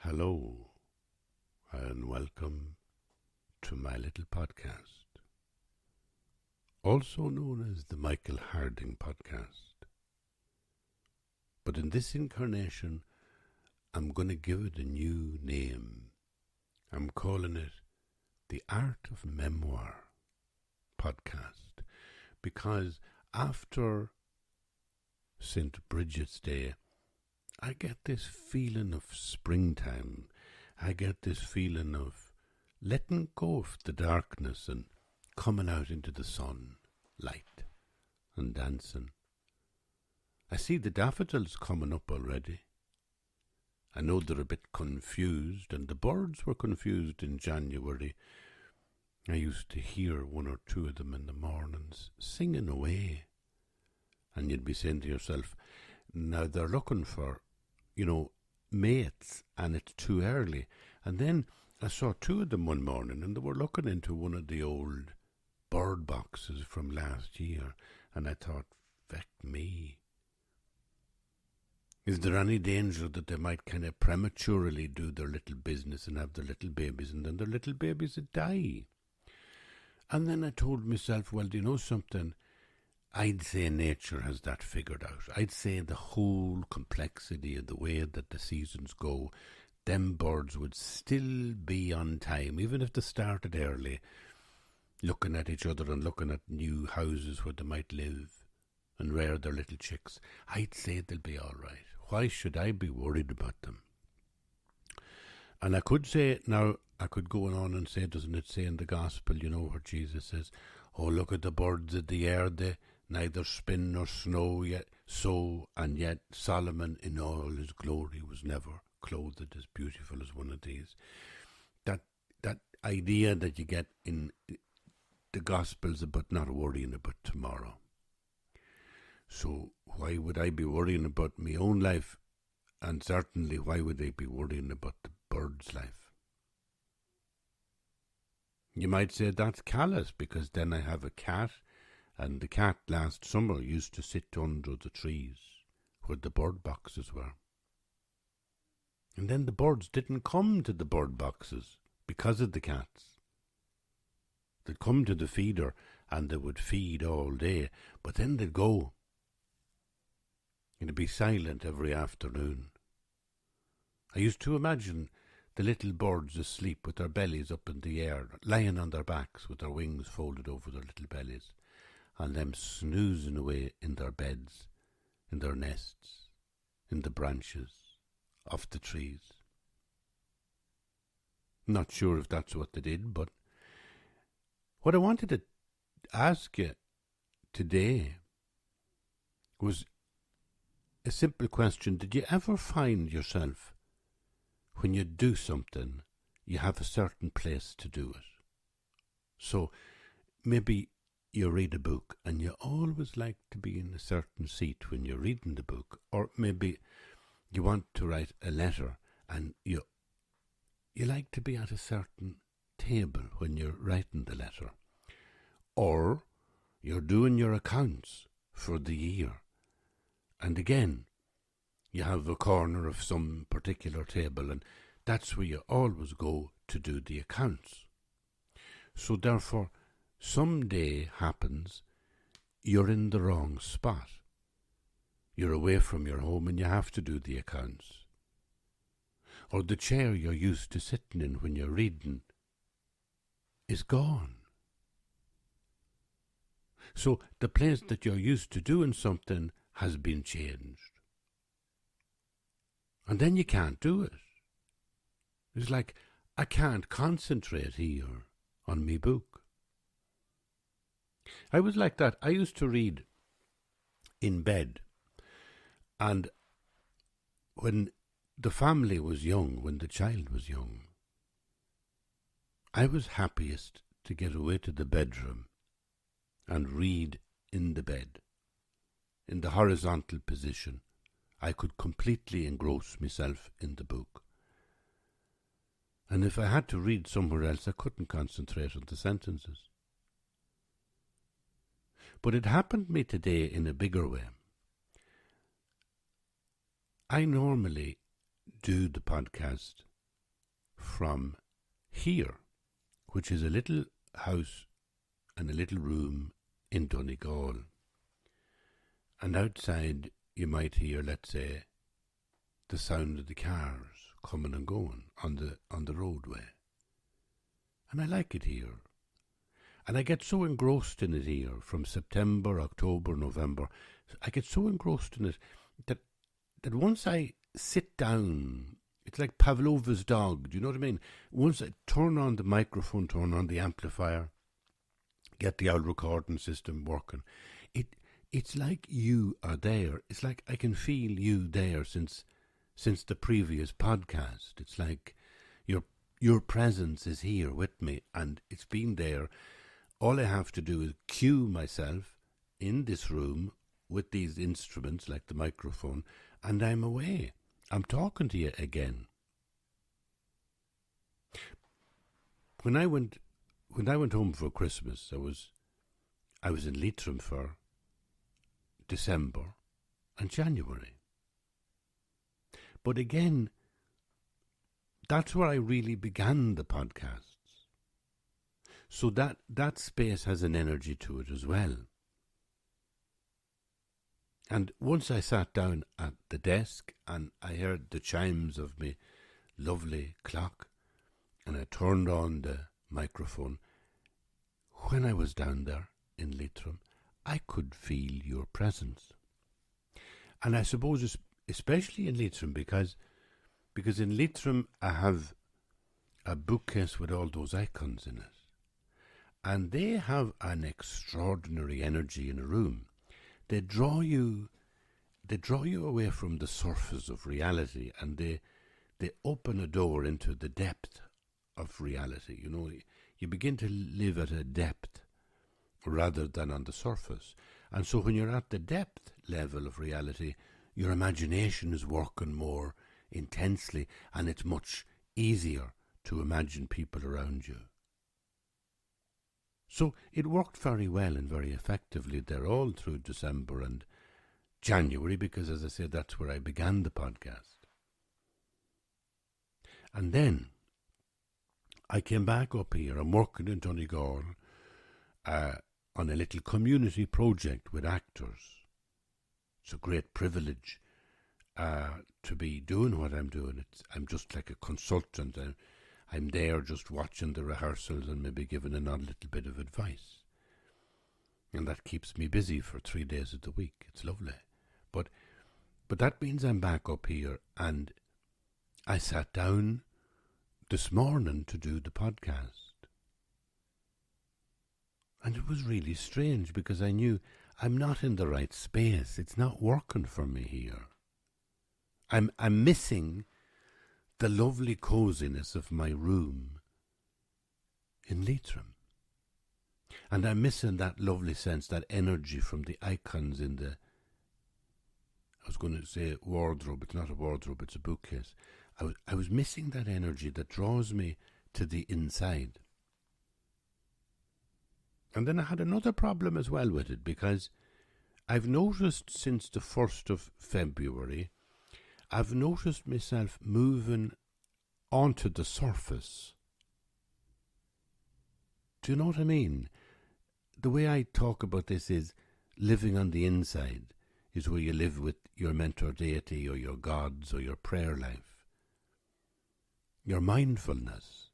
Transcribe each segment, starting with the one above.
Hello, and welcome to my little podcast, also known as the Michael Harding Podcast. But in this incarnation, I'm going to give it a new name. I'm calling it the Art of Memoir Podcast, because after St. Brigid's Day, I get this feeling of springtime. I get this feeling of letting go of the darkness and coming out into the sun, light and dancing. I see the daffodils coming up already. I know they're a bit confused, and the birds were confused in January. I used to hear one or two of them in the mornings singing away. And you'd be saying to yourself, now they're looking for, mates, and it's too early. And then I saw two of them one morning, and they were looking into one of the old bird boxes from last year. And I thought, feck me. Is there any danger that they might kind of prematurely do their little business and have their little babies, and then their little babies would die? And then I told myself, well, do you know something? I'd say nature has that figured out. I'd say the whole complexity of the way that the seasons go, them birds would still be on time, even if they started early, looking at each other and looking at new houses where they might live and rear their little chicks. I'd say they'll be all right. Why should I be worried about them? And I could say, now, I could go on and say, doesn't it say in the gospel, where Jesus says, oh, look at the birds of the air, they neither spin nor snow yet sow, and yet Solomon in all his glory was never clothed as beautiful as one of these. That idea that you get in the Gospels about not worrying about tomorrow. So why would I be worrying about my own life? And certainly why would I be worrying about the bird's life? You might say that's callous, because then I have a cat, and the cat last summer used to sit under the trees where the bird boxes were. And then the birds didn't come to the bird boxes because of the cats. They'd come to the feeder and they would feed all day, but then they'd go. It'd be silent every afternoon. I used to imagine the little birds asleep with their bellies up in the air, lying on their backs with their wings folded over their little bellies, and them snoozing away in their beds, in their nests, in the branches of the trees. Not sure if that's what they did, but what I wanted to ask you today was a simple question. Did you ever find yourself, when you do something, you have a certain place to do it? So maybe you read a book and you always like to be in a certain seat when you're reading the book, or maybe you want to write a letter and you like to be at a certain table when you're writing the letter, or you're doing your accounts for the year, and again you have a corner of some particular table, and that's where you always go to do the accounts. So therefore, some day happens, you're in the wrong spot. You're away from your home and you have to do the accounts. Or the chair you're used to sitting in when you're reading is gone. So the place that you're used to doing something has been changed. And then you can't do it. It's like, I can't concentrate here on me book. I was like that. I used to read in bed, and when the family was young, when the child was young, I was happiest to get away to the bedroom and read in the bed, in the horizontal position. I could completely engross myself in the book. And if I had to read somewhere else, I couldn't concentrate on the sentences. But it happened to me today in a bigger way. I normally do the podcast from here, which is a little house and a little room in Donegal. And outside you might hear, let's say, the sound of the cars coming and going on the roadway. And I like it here. And I get so engrossed in it here from September, October, November. I get so engrossed in it that once I sit down, it's like Pavlova's dog, do you know what I mean? Once I turn on the microphone, turn on the amplifier, get the old recording system working, it's like you are there. It's like I can feel you there since the previous podcast. It's like your presence is here with me, and it's been there. All I have to do is cue myself in this room with these instruments like the microphone, and I'm away. I'm talking to you again. When I went home for Christmas, I was in Leitrim for December and January. But again, that's where I really began the podcasts. So that space has an energy to it as well. And once I sat down at the desk and I heard the chimes of my lovely clock, and I turned on the microphone, when I was down there in Leitrim, I could feel your presence. And I suppose especially in Leitrim, because in Leitrim I have a bookcase with all those icons in it. And they have an extraordinary energy in a room. They draw you away from the surface of reality, and they open a door into the depth of reality. You know, you begin to live at a depth rather than on the surface. And so when you're at the depth level of reality, your imagination is working more intensely, and it's much easier to imagine people around you. So it worked very well and very effectively there all through December and January, because, as I said, that's where I began the podcast. And then I came back up here. I'm working in Donegal on a little community project with actors. It's a great privilege to be doing what I'm doing. I'm just like a consultant. I'm there just watching the rehearsals and maybe giving a little bit of advice. And that keeps me busy for 3 days of the week. It's lovely. But that means I'm back up here, and I sat down this morning to do the podcast. And it was really strange, because I knew I'm not in the right space. It's not working for me here. I'm missing the lovely coziness of my room in Leitrim. And I'm missing that lovely sense, that energy from the icons in the, I was going to say wardrobe. It's not a wardrobe, it's a bookcase. I was missing that energy that draws me to the inside. And then I had another problem as well with it, because I've noticed since the 1st of February, I've noticed myself moving onto the surface. Do you know what I mean? The way I talk about this is living on the inside is where you live with your mentor deity or your gods or your prayer life. Your mindfulness,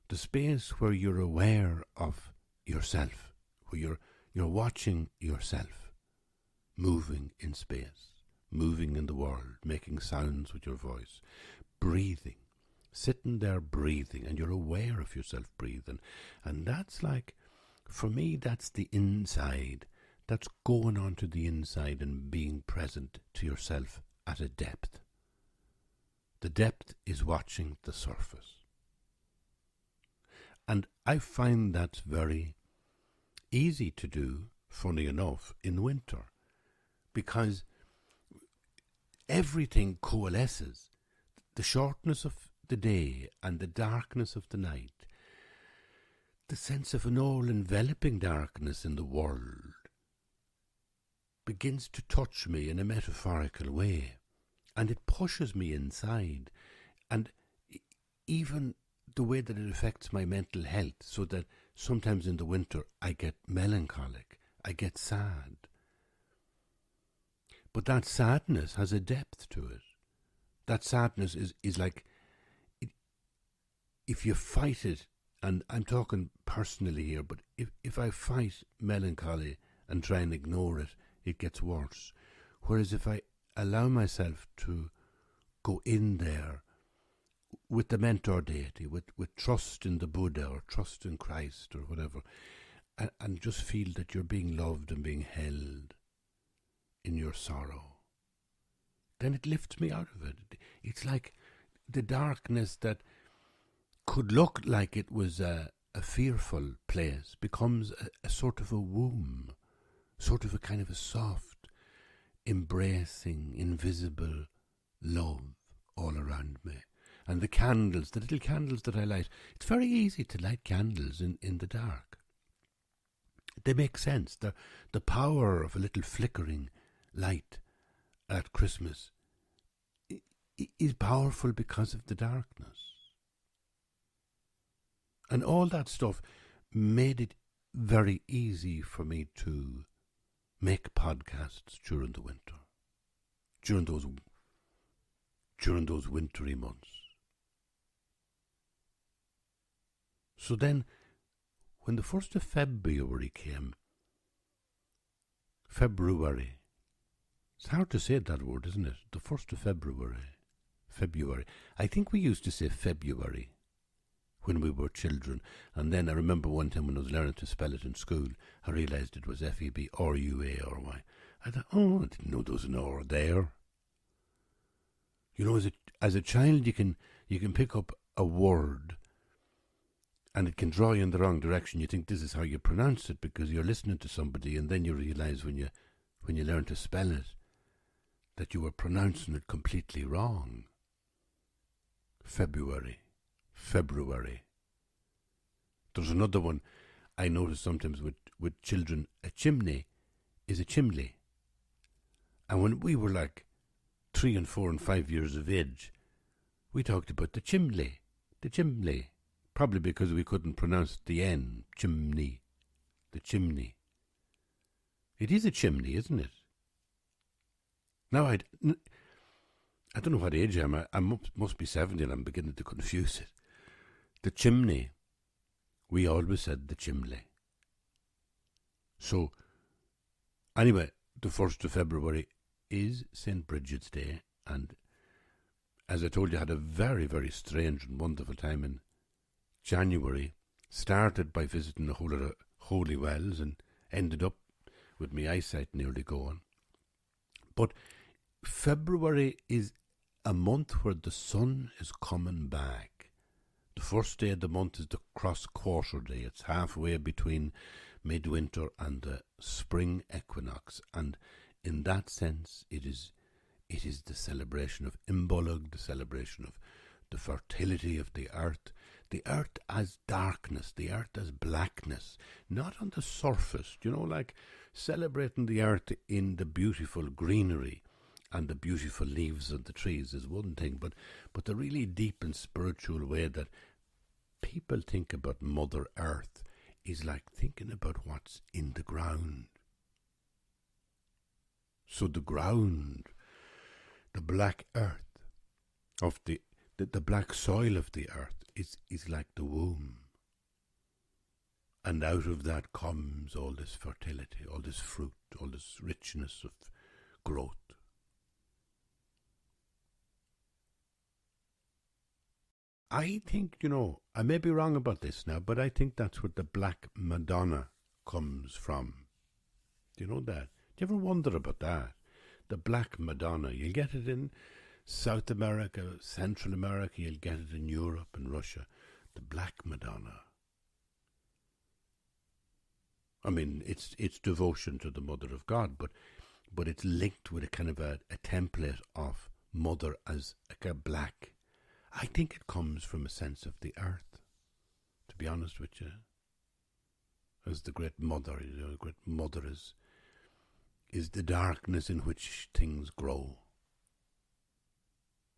the space where you're aware of yourself, where you're watching yourself moving in space, moving in the world, making sounds with your voice, breathing, sitting there breathing, and you're aware of yourself breathing. And that's like, for me, that's the inside. That's going on to the inside and being present to yourself at a depth. The depth is watching the surface. And I find that's very easy to do, funny enough, in winter, because everything coalesces. The shortness of the day and the darkness of the night, the sense of an all-enveloping darkness in the world begins to touch me in a metaphorical way, and it pushes me inside. And even the way that it affects my mental health, so that sometimes in the winter I get melancholic, I get sad. But that sadness has a depth to it. That sadness is like, if you fight it, and I'm talking personally here, but if I fight melancholy and try and ignore it, it gets worse. Whereas if I allow myself to go in there with the mentor deity, with trust in the Buddha or trust in Christ or whatever, and just feel that you're being loved and being held in your sorrow, then it lifts me out of it. It's like the darkness that could look like it was a fearful place becomes a sort of a womb, sort of a kind of a soft, embracing, invisible love all around me. And the candles, the little candles that I light, it's very easy to light candles in the dark. They make sense. The power of a little flickering light at Christmas is powerful because of the darkness. And all that stuff made it very easy for me to make podcasts during the winter, during those wintry months. So then, when the 1st of February came, February, it's hard to say that word, isn't it? The 1st of February. I think we used to say February when we were children. And then I remember one time when I was learning to spell it in school, I realised it was F-E-B-R-U-A-R-Y. I thought, I didn't know there was an R there. You know, as a child, you can pick up a word and it can draw you in the wrong direction. You think this is how you pronounce it because you're listening to somebody, and then you realise when you learn to spell it that you were pronouncing it completely wrong. February. There's another one I notice sometimes with children. A chimney is a chimney. And when we were like 3 and 4 and 5 years of age, we talked about the chimney. Probably because we couldn't pronounce the N, chimney. The chimney. It is a chimney, isn't it? Now, I don't know what age I am. I must be 70 and I'm beginning to confuse it. The chimney. We always said the chimney. So, anyway, the 1st of February is St. Brigid's Day, and as I told you, I had a very, very strange and wonderful time in January. Started by visiting a whole lot of holy wells and ended up with my eyesight nearly gone. But February is a month where the sun is coming back. The first day of the month is the cross-quarter day. It's halfway between midwinter and the spring equinox, and in that sense it is the celebration of Imbolug, the celebration of the fertility of the earth as darkness, the earth as blackness, not on the surface, like celebrating the earth in the beautiful greenery and the beautiful leaves of the trees is one thing, but the really deep and spiritual way that people think about Mother Earth is like thinking about what's in the ground. So the ground, the black earth of the black soil of the earth is like the womb. And out of that comes all this fertility, all this fruit, all this richness of growth. I think, I may be wrong about this now, but I think that's where the Black Madonna comes from. Do you know that? Do you ever wonder about that? The Black Madonna. You'll get it in South America, Central America. You'll get it in Europe and Russia. The Black Madonna. I mean, it's devotion to the Mother of God, but it's linked with a kind of a template of Mother as like a black. I think it comes from a sense of the earth, to be honest with you. As the great mother, the great mother is the darkness in which things grow.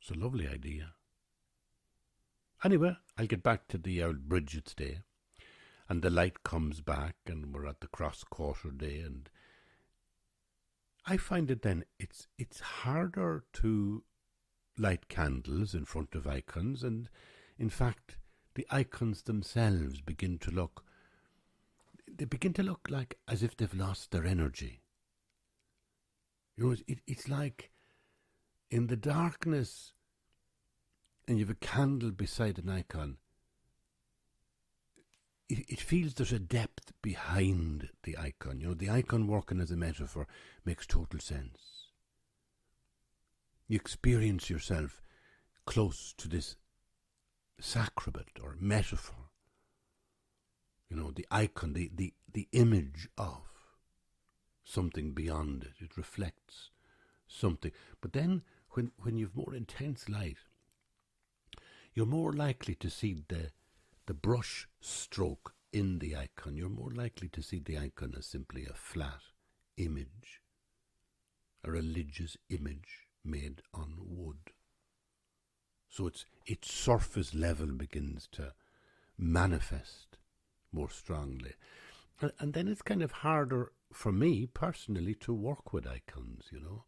It's a lovely idea. Anyway, I'll get back to the old Brigid's day, and the light comes back, and we're at the cross quarter day, and I find it then it's harder to light candles in front of icons, and in fact, the icons themselves begin to look like as if they've lost their energy. You know, it's like in the darkness, and you have a candle beside an icon. It feels there's a depth behind the icon. You know, the icon working as a metaphor makes total sense. You experience yourself close to this sacrament or metaphor. You know, the icon, the image of something beyond it. It reflects something. But then when you've more intense light, you're more likely to see the brush stroke in the icon. You're more likely to see the icon as simply a flat image, a religious image made on wood. So its surface level begins to manifest more strongly. And then it's kind of harder for me personally to work with icons, you know.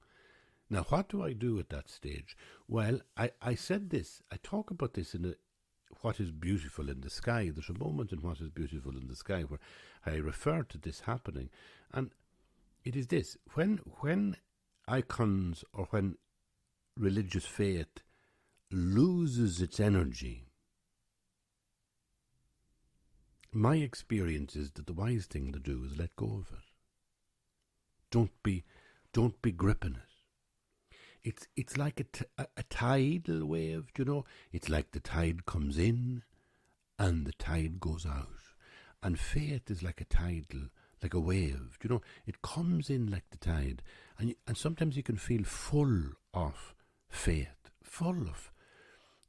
Now, what do I do at that stage? Well, I said this, I talk about this in What is Beautiful in the Sky. There's a moment in What is Beautiful in the Sky where I refer to this happening. And it is this, when icons or when religious faith loses its energy, my experience is that the wise thing to do is let go of it. Don't be gripping it. It's like a tidal wave, you know. It's like the tide comes in and the tide goes out. And faith is like like a wave, you know. It comes in like the tide. And sometimes you can feel full of faith, full of,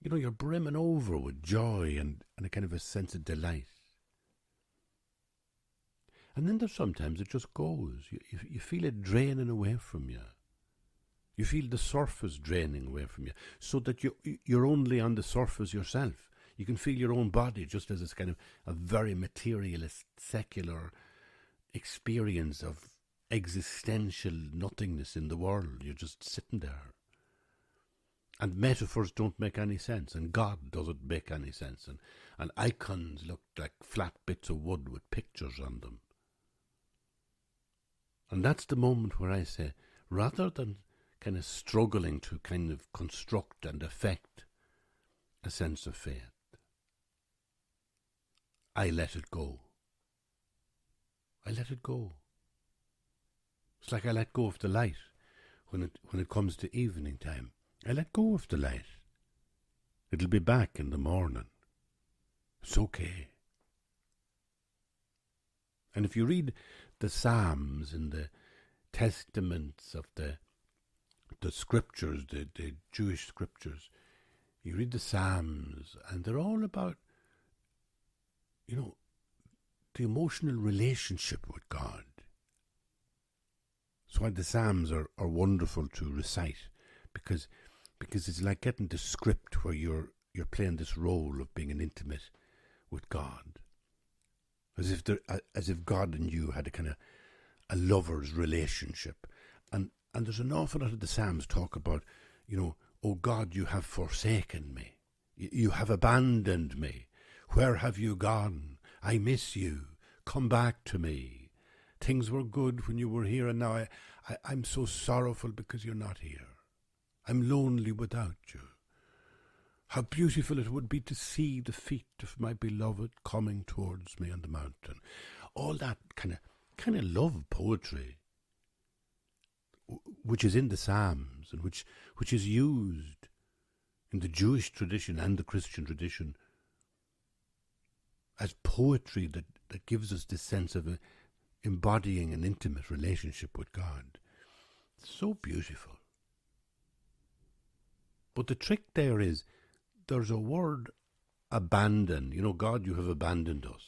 you know, you're brimming over with joy and a kind of a sense of delight. And then there's sometimes it just goes. You feel it draining away from you. You feel the surface draining away from you, so that you're only on the surface yourself. You can feel your own body just as it's kind of a very materialist, secular experience of existential nothingness in the world. You're just sitting there. And metaphors don't make any sense, and God doesn't make any sense, and icons look like flat bits of wood with pictures on them. And that's the moment where I say, rather than kind of struggling to kind of construct and affect a sense of faith, I let it go. I let it go. It's like I let go of the light when it comes to evening time. I let go of the light. It'll be back in the morning. It's okay. And if you read the Psalms and the testaments of the scriptures, the Jewish scriptures, you read the Psalms, and they're all about, you know, the emotional relationship with God. That's why the Psalms are wonderful to recite, because it's like getting the script where you're playing this role of being an intimate with God, as if God and you had a kind of a lover's relationship, and there's an awful lot of the Psalms talk about, you know, oh God, you have forsaken me, you have abandoned me, where have you gone? I miss you, come back to me. Things were good when you were here, and now I'm so sorrowful because you're not here. I'm lonely without you. How beautiful it would be to see the feet of my beloved coming towards me on the mountain. All that kind of love poetry, which is in the Psalms and which is used in the Jewish tradition and the Christian tradition as poetry that gives us this sense of embodying an intimate relationship with God. It's so beautiful. But the trick there is, there's a word, abandon. You know, God, you have abandoned us.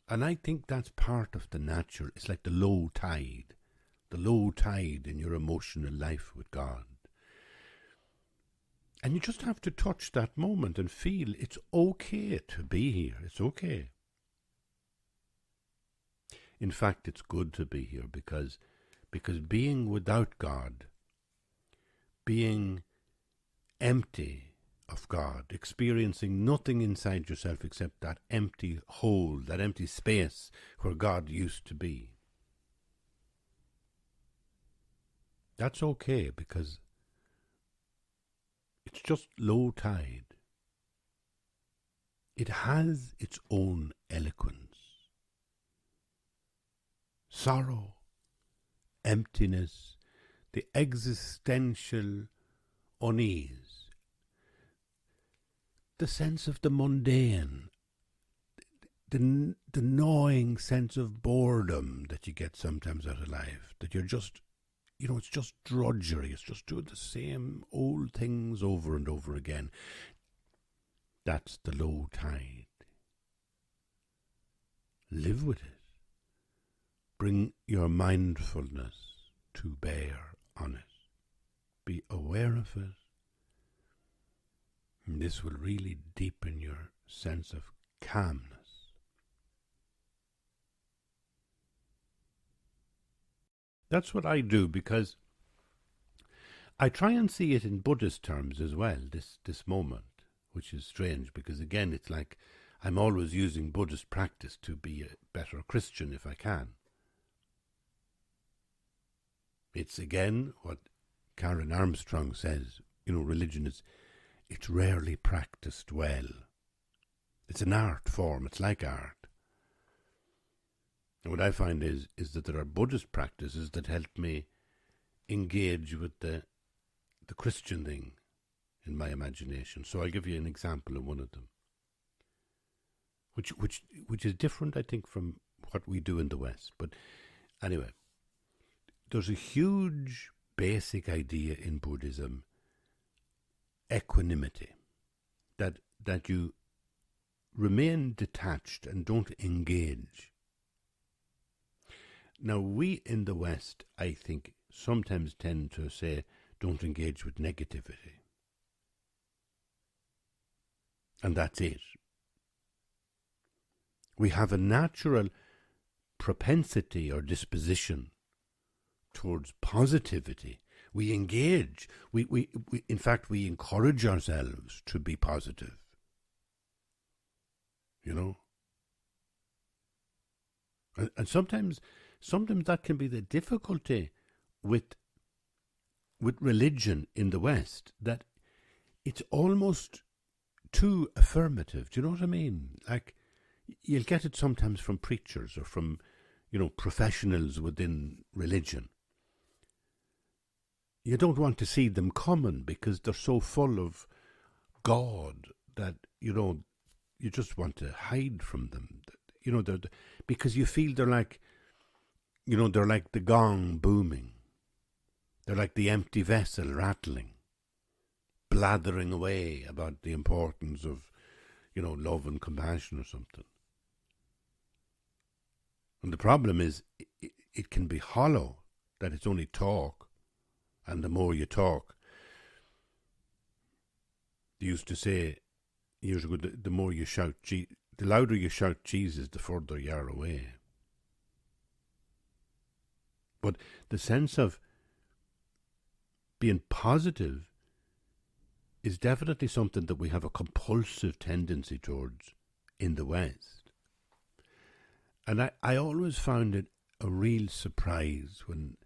And I think that's part of the natural. It's like the low tide in your emotional life with God. And you just have to touch that moment and feel it's okay to be here. It's okay. In fact, it's good to be here because being without God, being empty of God, experiencing nothing inside yourself except that empty hole, that empty space where God used to be. That's okay because it's just low tide. It has its own eloquence. Sorrow, emptiness, the existential unease, the sense of the mundane, the gnawing sense of boredom that you get sometimes out of life, that you're just, it's just drudgery, it's just doing the same old things over and over again. That's the low tide. Live with it. Bring your mindfulness to bear on it. Be aware of it. And this will really deepen your sense of calmness. That's what I do because I try and see it in Buddhist terms as well, this moment, which is strange because again it's like I'm always using Buddhist practice to be a better Christian if I can. It's again what Karen Armstrong says, religion it's rarely practiced well. It's an art form, it's like art. And what I find is that there are Buddhist practices that help me engage with the Christian thing in my imagination. So I'll give you an example of one of them, which is different, I think, from what we do in the West. But anyway, there's a huge basic idea in Buddhism, equanimity, that you remain detached and don't engage. Now, we in the West, I think, sometimes tend to say, don't engage with negativity. And that's it. We have a natural propensity or disposition towards positivity. We engage. We in fact, we encourage ourselves to be positive. And sometimes that can be the difficulty with religion in the West, that it's almost too affirmative. Do you know what I mean? Like, you'll get it sometimes from preachers or from, professionals within religion. You don't want to see them coming because they're so full of God that, you just want to hide from them. Because you feel they're like, they're like the gong booming. They're like the empty vessel rattling, blathering away about the importance of, love and compassion or something. And the problem is, it can be hollow, that it's only talk. And the more you talk, they used to say years ago, the more you shout, the louder you shout Jesus, the further you are away. But the sense of being positive is definitely something that we have a compulsive tendency towards in the West. And I always found it a real surprise when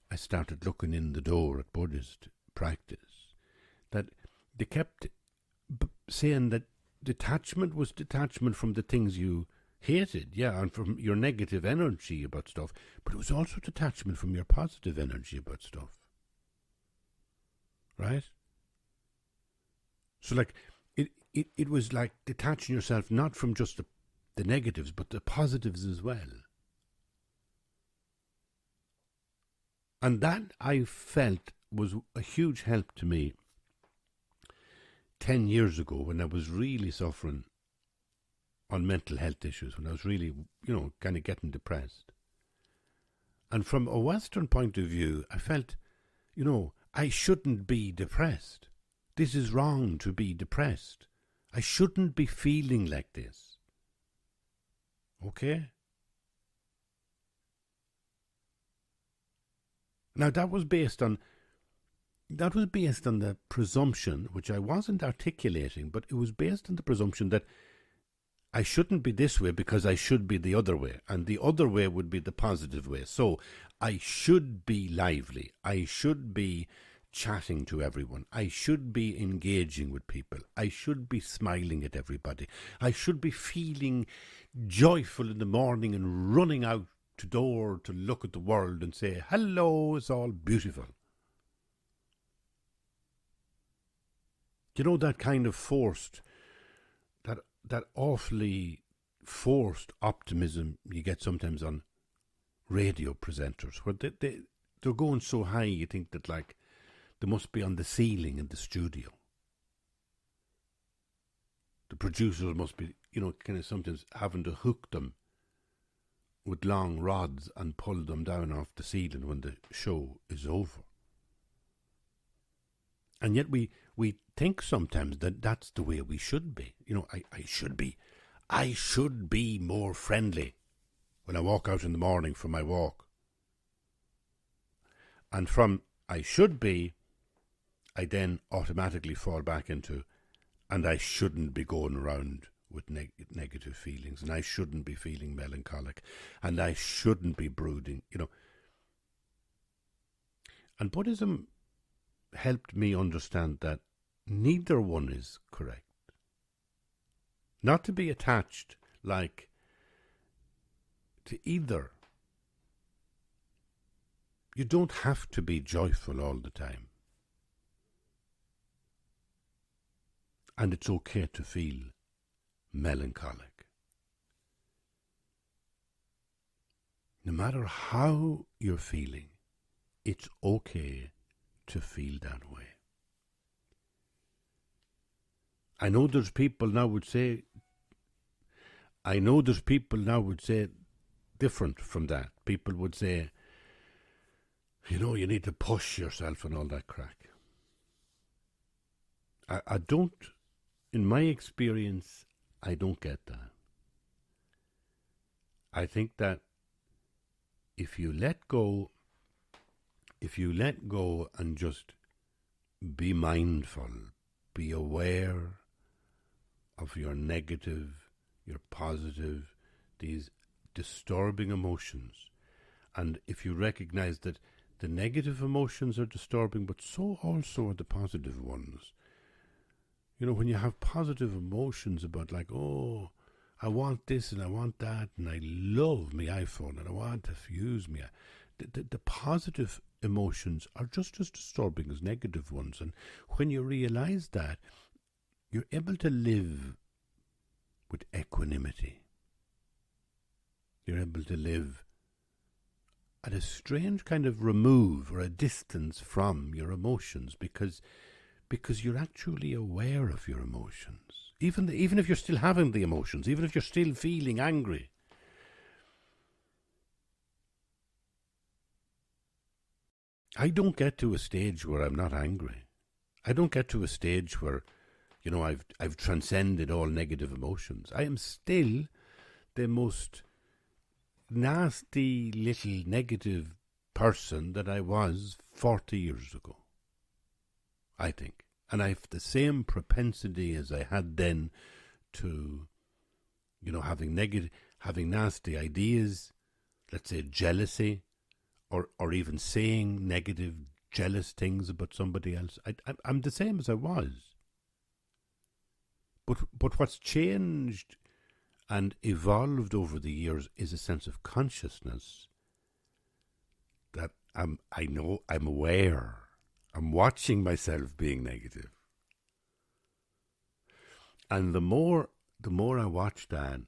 I started looking in the door at Buddhist practice, that they kept saying that detachment was detachment from the things you hated, and from your negative energy about stuff, but it was also detachment from your positive energy about stuff. Right? So like, it was like detaching yourself not from just the negatives, but the positives as well. And that, I felt, was a huge help to me 10 years ago when I was really suffering on mental health issues, when I was really, kind of getting depressed. And from a Western point of view, I felt, I shouldn't be depressed. This is wrong to be depressed. I shouldn't be feeling like this. Okay? Now that was based on the presumption, which I wasn't articulating, but it was based on the presumption that I shouldn't be this way because I should be the other way, and the other way would be the positive way. So I should be lively. I should be chatting to everyone. I should be engaging with people. I should be smiling at everybody. I should be feeling joyful in the morning and running out to door to look at the world and say, hello, it's all beautiful. You know, that kind of forced, that awfully forced optimism you get sometimes on radio presenters, where they're going so high you think that like they must be on the ceiling in the studio. The producers must be, kind of sometimes having to hook them with long rods and pull them down off the ceiling when the show is over. And yet we think sometimes that that's the way we should be. I should be more friendly when I walk out in the morning for my walk. And from I should be, I then automatically fall back into, and I shouldn't be going around with negative feelings, and I shouldn't be feeling melancholic, and I shouldn't be brooding, And Buddhism helped me understand that neither one is correct. Not to be attached like to either. You don't have to be joyful all the time. And it's okay to feel melancholic. No matter how you're feeling, it's okay to feel that way. I know there's people now would say different from that. People would say, you need to push yourself and all that crack. I don't, in my experience, I don't get that. I think that if you let go and just be mindful, be aware of your negative, your positive, these disturbing emotions, and if you recognize that the negative emotions are disturbing, but so also are the positive ones. When you have positive emotions about like, oh, I want this and I want that, and I love my iPhone and I want to use me. The positive emotions are just as disturbing as negative ones. And when you realize that, you're able to live with equanimity. You're able to live at a strange kind of remove or a distance from your emotions because you're actually aware of your emotions. Even if you're still having the emotions, even if you're still feeling angry. I don't get to a stage where I'm not angry. I don't get to a stage where, I've transcended all negative emotions. I am still the most nasty little negative person that I was 40 years ago, I think. And I have the same propensity as I had then to, having nasty ideas, let's say jealousy, or even saying negative, jealous things about somebody else. I'm the same as I was. But what's changed and evolved over the years is a sense of consciousness that I'm aware. I'm watching myself being negative. And the more I watch that,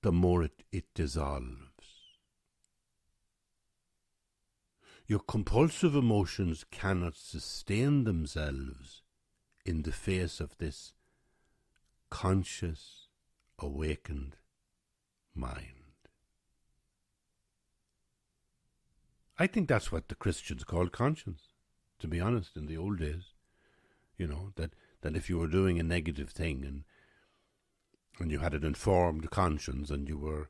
the more it dissolves. Your compulsive emotions cannot sustain themselves in the face of this conscious, awakened mind. I think that's what the Christians called conscience, to be honest, in the old days. that if you were doing a negative thing and you had an informed conscience and you were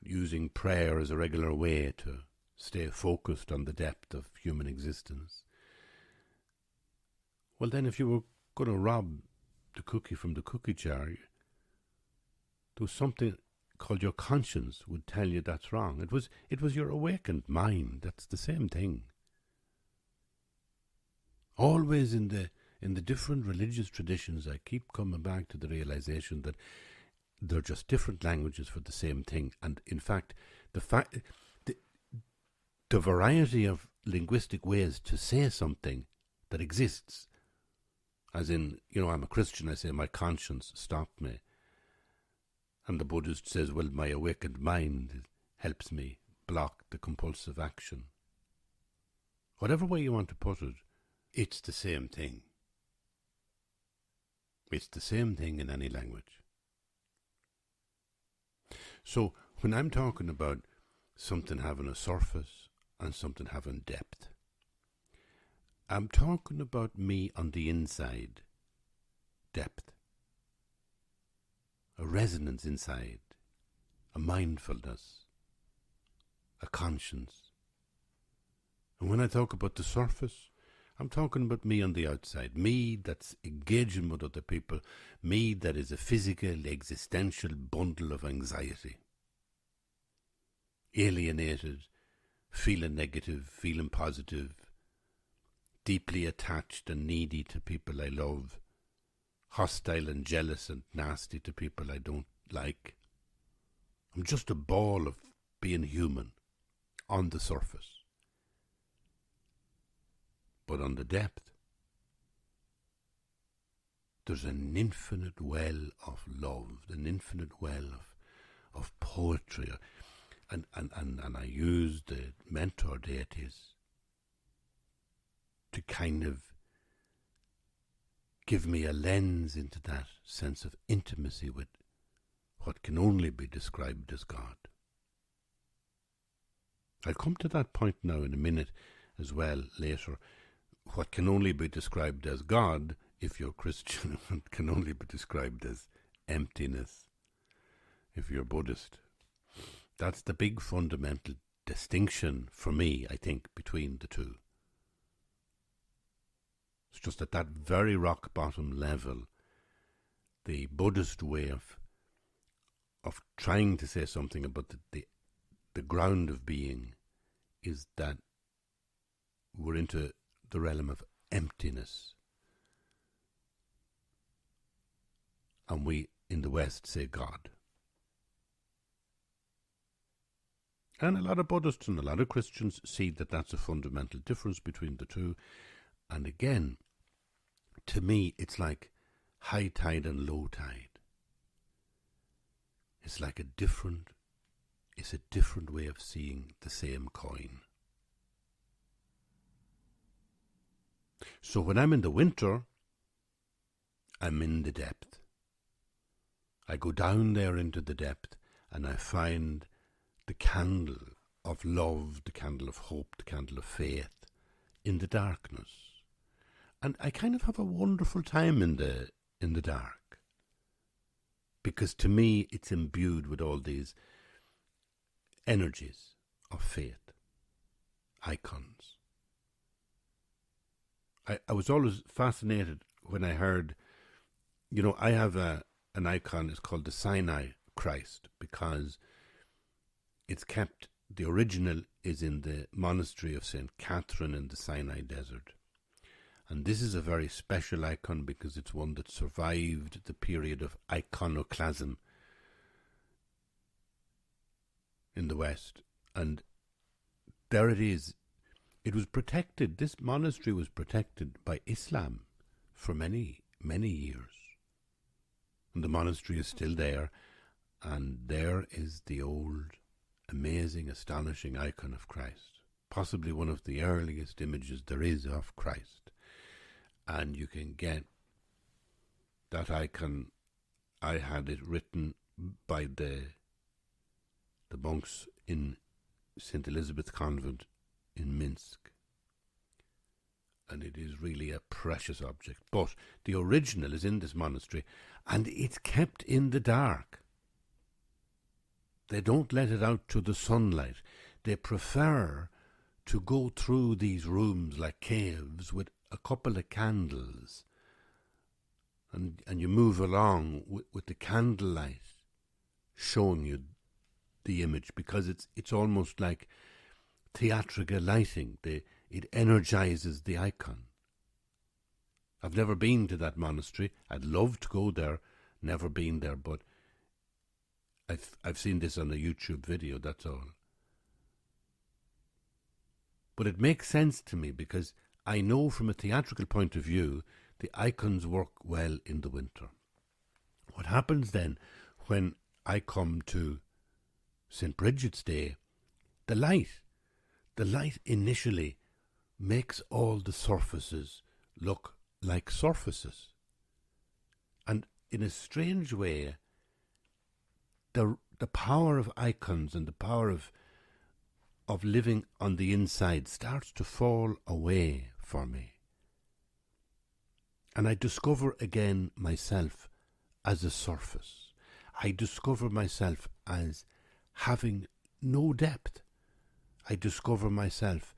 using prayer as a regular way to stay focused on the depth of human existence, well then if you were going to rob the cookie from the cookie jar, there was something called your conscience would tell you that's wrong. It was your awakened mind. That's the same thing. Always in the different religious traditions, I keep coming back to the realization that they're just different languages for the same thing. And in fact, the variety of linguistic ways to say something that exists, as in, I'm a Christian, I say my conscience stopped me. And the Buddhist says, well, my awakened mind helps me block the compulsive action. Whatever way you want to put it, it's the same thing. It's the same thing in any language. So when I'm talking about something having a surface and something having depth, I'm talking about me on the inside, depth, a resonance inside, a mindfulness, a conscience. And when I talk about the surface, I'm talking about me on the outside, me that's engaging with other people, me that is a physical, existential bundle of anxiety. Alienated, feeling negative, feeling positive, deeply attached and needy to people I love, hostile and jealous and nasty to people I don't like. I'm just a ball of being human on the surface. But on the depth, there's an infinite well of love, an infinite well of poetry. And I use the mentor deities to kind of give me a lens into that sense of intimacy with what can only be described as God. I'll come to that point now in a minute as well later. What can only be described as God, if you're Christian, can only be described as emptiness, if you're Buddhist. That's the big fundamental distinction for me, I think, between the two. It's just at that very rock bottom level, the Buddhist way of trying to say something about the ground of being is that we're into the realm of emptiness. And we, in the West, say God. And a lot of Buddhists and a lot of Christians see that that's a fundamental difference between the two. And again, to me, it's like high tide and low tide. It's like a different way of seeing the same coin. So when I'm in the winter, I'm in the depth. I go down there into the depth and I find the candle of love, the candle of hope, the candle of faith in the darkness. And I kind of have a wonderful time in the dark. Because to me it's imbued with all these energies of faith, icons. I was always fascinated when I heard, I have an icon, it's called the Sinai Christ, because it's kept, the original is in the monastery of St. Catherine in the Sinai Desert. And this is a very special icon because it's one that survived the period of iconoclasm in the West. And there it is. It was protected, this monastery was protected by Islam for many, many years. And the monastery is still there. And there is the old, amazing, astonishing icon of Christ. Possibly one of the earliest images there is of Christ. And you can get that icon. I had it written by the monks in St. Elizabeth Convent in Minsk. and it is really a precious object. But the original is in this monastery, and it's kept in the dark. They don't let it out to the sunlight. They prefer to go through these rooms like caves with a couple of candles, and you move along with the candlelight showing you the image, because it's almost like theatrical lighting. It energizes the icon. I've never been to that monastery. I'd love to go there. Never been there, but I've seen this on a YouTube video, that's all. But it makes sense to me, because I know from a theatrical point of view the icons work well in the winter. What happens then when I come to St. Brigid's Day, the light initially makes all the surfaces look like surfaces. And in a strange way, the power of icons and the power of living on the inside starts to fall away for me. And I discover again myself as a surface. I discover myself as having no depth. I discover myself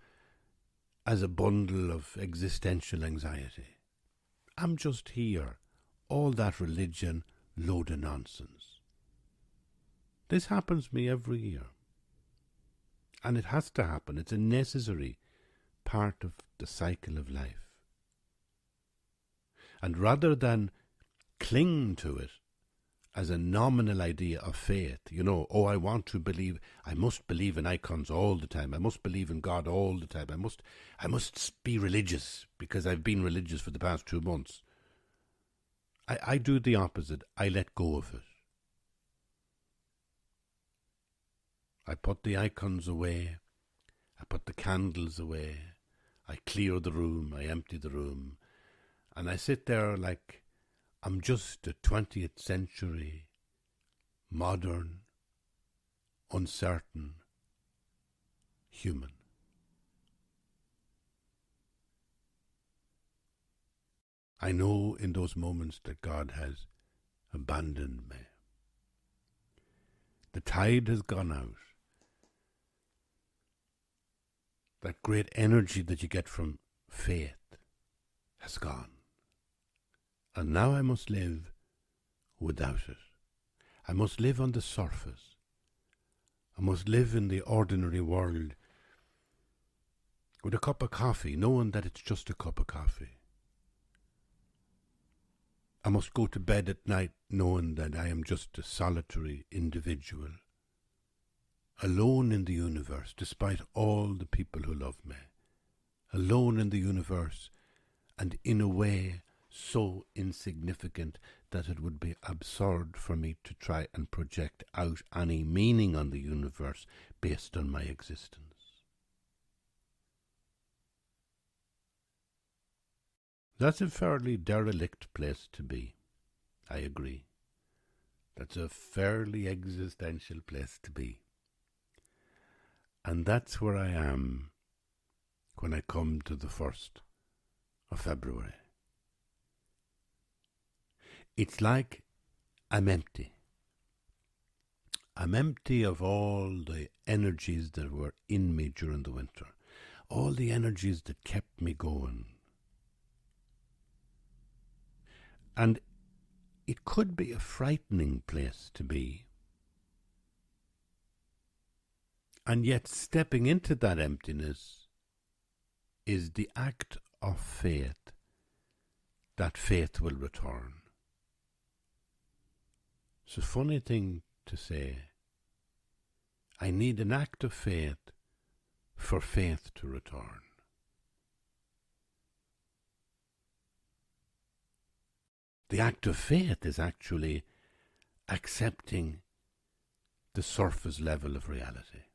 as a bundle of existential anxiety. I'm just here. All that religion, load of nonsense. This happens to me every year. And it has to happen. It's a necessary part of the cycle of life. And rather than cling to it as a nominal idea of faith, I want to believe, I must believe in icons all the time, I must believe in God all the time, I must be religious because I've been religious for the past 2 months. I do the opposite. I let go of it. I put the icons away, I put the candles away, I clear the room, I empty the room, and I sit there like I'm just a 20th century, modern, uncertain human. I know in those moments that God has abandoned me. The tide has gone out. That great energy that you get from faith has gone. And now I must live without it. I must live on the surface. I must live in the ordinary world with a cup of coffee, knowing that it's just a cup of coffee. I must go to bed at night knowing that I am just a solitary individual, alone in the universe, despite all the people who love me. Alone in the universe, and in a way so insignificant that it would be absurd for me to try and project out any meaning on the universe based on my existence. That's a fairly derelict place to be. I agree. That's a fairly existential place to be. And that's where I am when I come to the 1st of February. It's like I'm empty. I'm empty of all the energies that were in me during the winter, all the energies that kept me going. And it could be a frightening place to be. And yet stepping into that emptiness is the act of faith, that faith will return. It's a funny thing to say. I need an act of faith for faith to return. The act of faith is actually accepting the surface level of reality.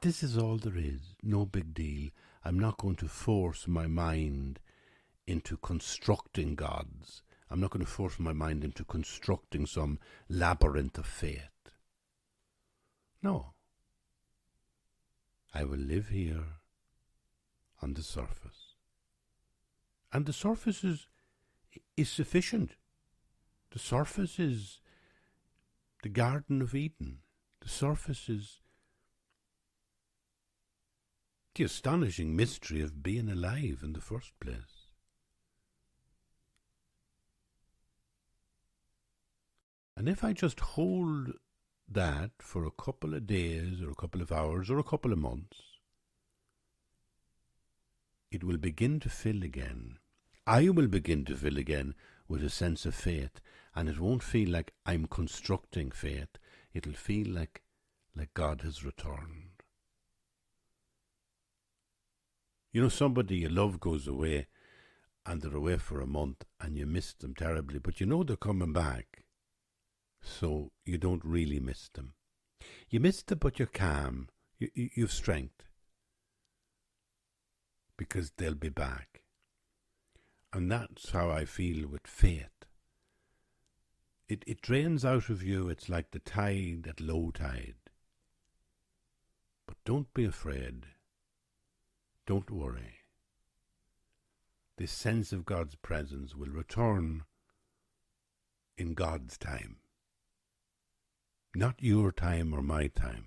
This is all there is, no big deal. I'm not going to force my mind into constructing gods. I'm not going to force my mind into constructing some labyrinth of faith. No. I will live here on the surface. And the surface is sufficient. The surface is the Garden of Eden. The surface is the astonishing mystery of being alive in the first place. And if I just hold that for a couple of days or a couple of hours or a couple of months, it will begin to fill again. I will begin to fill again with a sense of faith, and it won't feel like I'm constructing faith. It'll feel like God has returned. You know, somebody you love goes away, and they're away for a month, and you miss them terribly, but you know they're coming back, so you don't really miss them. You miss them, but you're calm. You've strength, because they'll be back. And that's how I feel with faith. It drains out of you. It's like the tide at low tide. But don't be afraid. Don't worry. This sense of God's presence will return in God's time. Not your time or my time.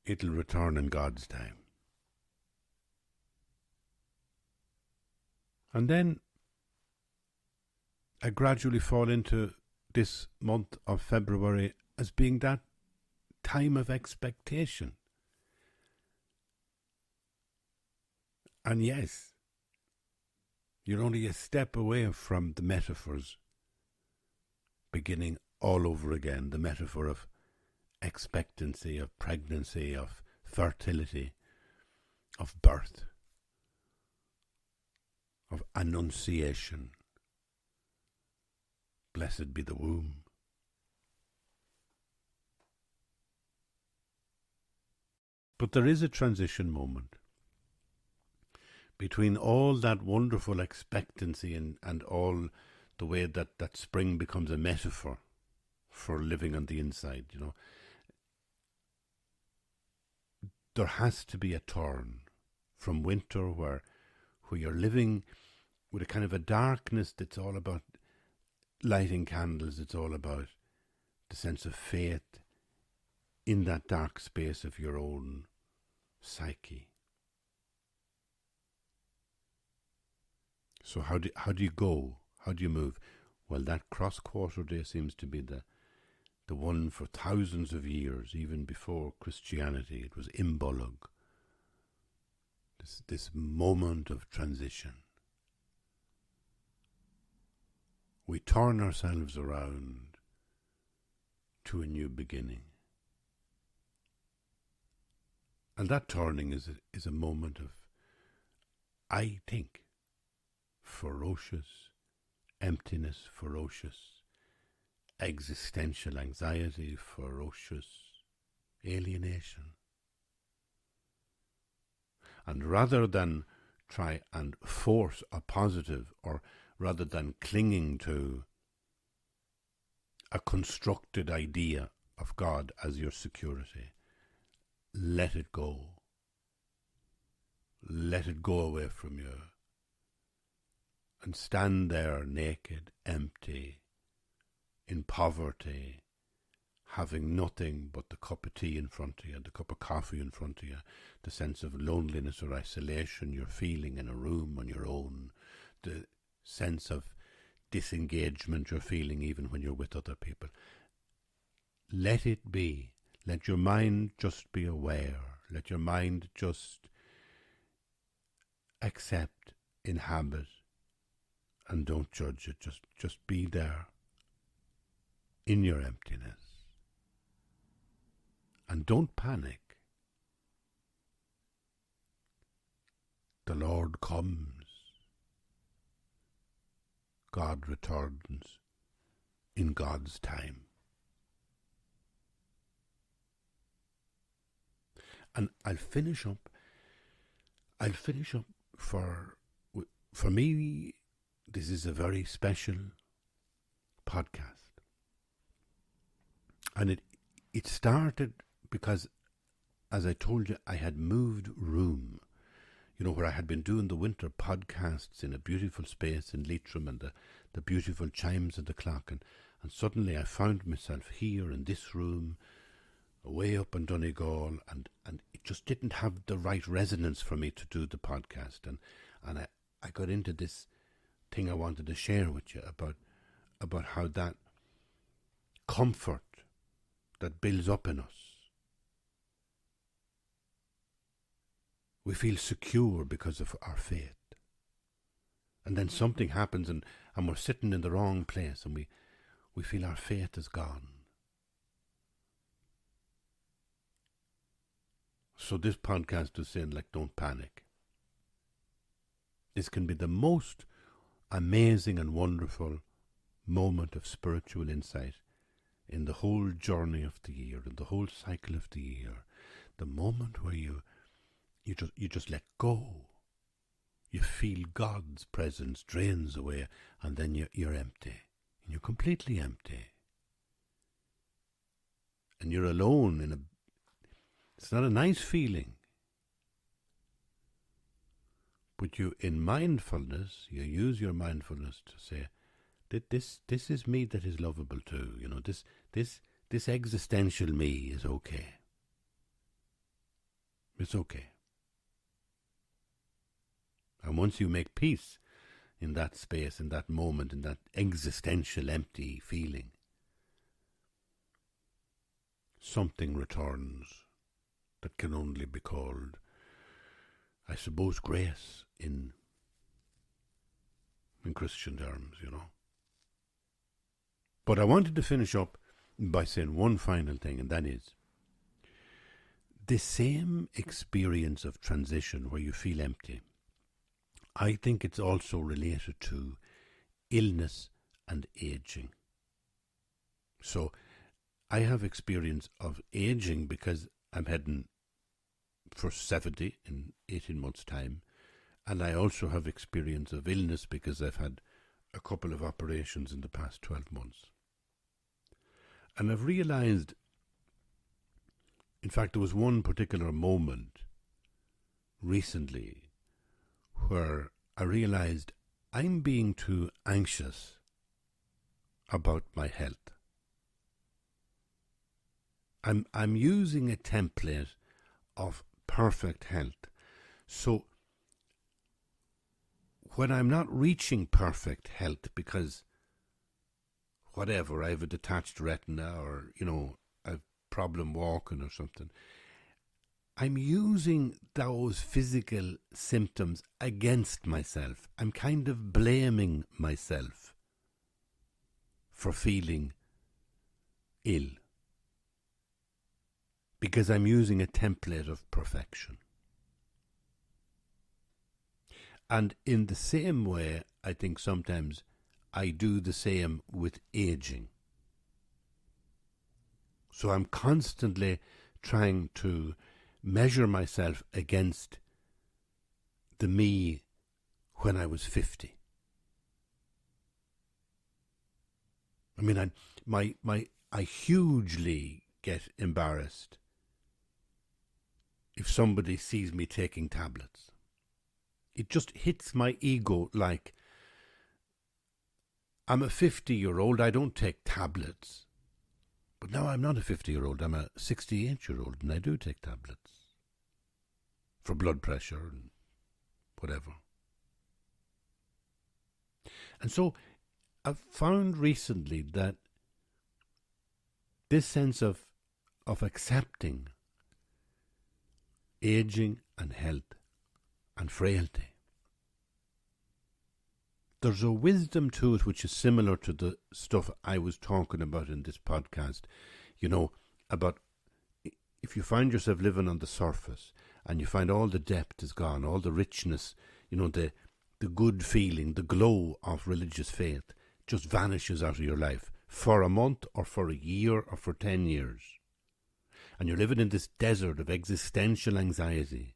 It'll return in God's time. And then I gradually fall into this month of February as being that time of expectation. And yes, you're only a step away from the metaphors beginning all over again. The metaphor of expectancy, of pregnancy, of fertility, of birth, of annunciation. Blessed be the womb. But there is a transition moment between all that wonderful expectancy and all the way that spring becomes a metaphor for living on the inside, you know. There has to be a turn from winter where you're living with a kind of a darkness that's all about lighting candles. It's all about the sense of faith in that dark space of your own psyche. So how do you go? How do you move? Well, that cross-quarter day seems to be the one for thousands of years, even before Christianity. It was Imbolug, this moment of transition. We turn ourselves around to a new beginning. And that turning is a moment of, I think, ferocious emptiness, ferocious existential anxiety, ferocious alienation. And rather than try and force a positive, or rather than clinging to a constructed idea of God as your security, let it go. Let it go away from you. And stand there naked, empty, in poverty, having nothing but the cup of tea in front of you, the cup of coffee in front of you, the sense of loneliness or isolation you're feeling in a room on your own, the sense of disengagement you're feeling even when you're with other people. Let it be. Let your mind just be aware. Let your mind just accept, inhabit, and don't judge it. Just be there in your emptiness. And don't panic. The Lord comes. God returns in God's time. And I'll finish up for me, this is a very special podcast. And it started because, as I told you, I had moved room. where I had been doing the winter podcasts in a beautiful space in Leitrim, and the beautiful chimes of the clock, and suddenly I found myself here in this room, way up in Donegal, and it just didn't have the right resonance for me to do the podcast, and I got into this thing I wanted to share with you about how that comfort that builds up in us, we feel secure because of our faith. And then something happens, and we're sitting in the wrong place, and we feel our faith is gone. So this podcast is saying, like, don't panic. This can be the most amazing and wonderful moment of spiritual insight in the whole journey of the year, in the whole cycle of the year. The moment where you just let go. You feel God's presence drains away, and then you're empty. And you're completely empty. And you're alone it's not a nice feeling. But in mindfulness, you use your mindfulness to say, this is me that is lovable too. This existential me is okay. It's okay. And once you make peace in that space, in that moment, in that existential empty feeling, something returns that can only be called, I suppose, grace in Christian terms, But I wanted to finish up by saying one final thing, and that is, the same experience of transition where you feel empty, I think it's also related to illness and aging. So I have experience of aging because I'm heading for 70 in 18 months' time. And I also have experience of illness because I've had a couple of operations in the past 12 months. And I've realized, in fact, there was one particular moment recently where I realized I'm being too anxious about my health. I'm using a template of perfect health. So when I'm not reaching perfect health because whatever, I have a detached retina, or, I've problem walking or something, I'm using those physical symptoms against myself. I'm kind of blaming myself for feeling ill because I'm using a template of perfection. And in the same way, I think sometimes I do the same with aging. So I'm constantly trying to measure myself against the me when I was 50. I mean, I hugely get embarrassed if somebody sees me taking tablets. It just hits my ego like, I'm a 50-year-old, I don't take tablets. But now I'm not a 50-year-old, I'm a 68-year-old, and I do take tablets for blood pressure and whatever. And so I've found recently that this sense of accepting aging and health and frailty, there's a wisdom to it which is similar to the stuff I was talking about in this podcast, about if you find yourself living on the surface and you find all the depth is gone, all the richness, the good feeling, the glow of religious faith just vanishes out of your life for a month or for a year or for 10 years. And you're living in this desert of existential anxiety,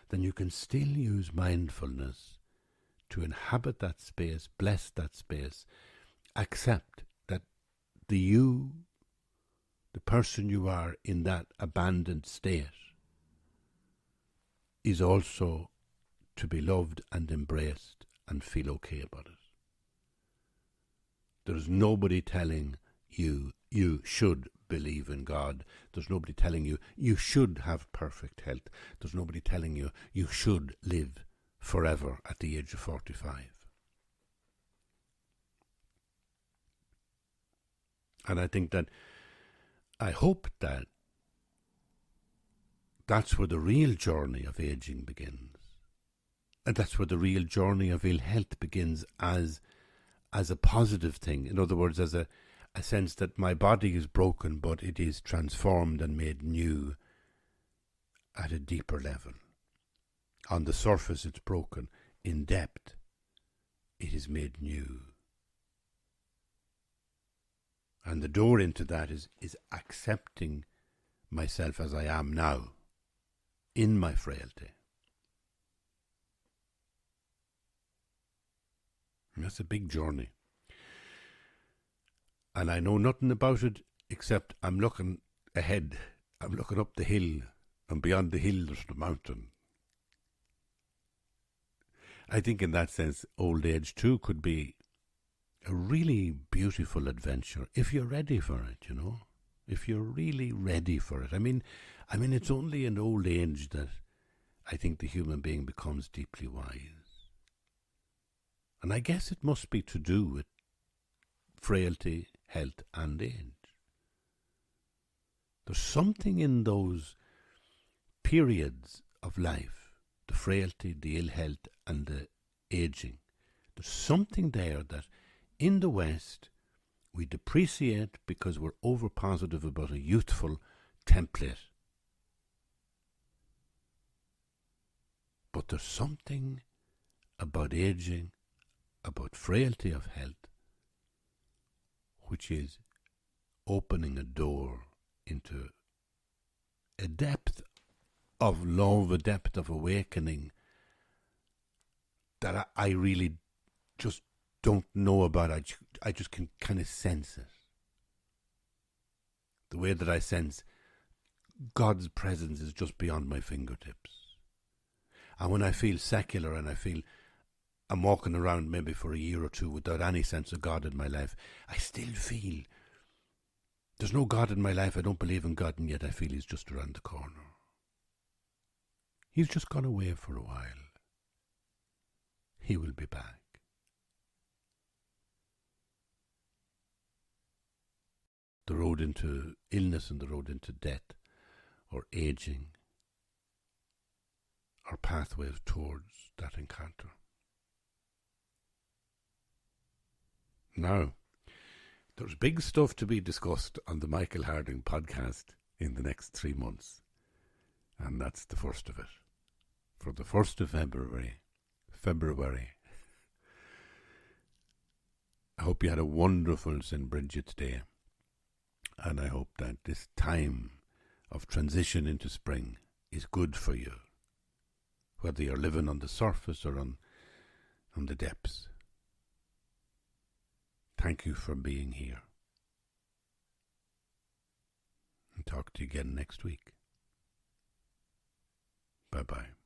then you can still use mindfulness to inhabit that space, bless that space, accept that the person you are in that abandoned state, is also to be loved and embraced and feel okay about it. There's nobody telling you you should believe in God. There's nobody telling you you should have perfect health. There's nobody telling you you should live forever at the age of 45. And I hope that that's where the real journey of aging begins. And that's where the real journey of ill health begins as a positive thing. In other words, as a sense that my body is broken, but it is transformed and made new at a deeper level. On the surface, it's broken. In depth, it is made new. And the door into that is accepting myself as I am now, in my frailty. And that's a big journey. And I know nothing about it except I'm looking ahead. I'm looking up the hill, and beyond the hill there's the mountain. I think in that sense, old age too could be a really beautiful adventure if you're ready for it, you know. If you're really ready for it. I mean, it's only in old age that I think the human being becomes deeply wise. And I guess it must be to do with frailty, health, and age. There's something in those periods of life, the frailty, the ill health, and the aging. There's something there that in the West we depreciate because we're over-positive about a youthful template. But there's something about aging, about frailty of health, which is opening a door into a depth of love, a depth of awakening that I really just don't know about. I just can kind of sense it. The way that I sense God's presence is just beyond my fingertips. And when I feel secular and I feel I'm walking around maybe for a year or two without any sense of God in my life, I still feel there's no God in my life. I don't believe in God, and yet I feel He's just around the corner. He's just gone away for a while. He will be back. The road into illness and the road into death or aging are pathways towards that encounter. Now, there's big stuff to be discussed on the Michael Harding podcast in the next 3 months. And that's the first of it. For the 1st of February. I hope you had a wonderful St. Brigid Day. And I hope that this time of transition into spring is good for you, whether you're living on the surface or on the depths. Thank you for being here. And talk to you again next week. Bye-bye.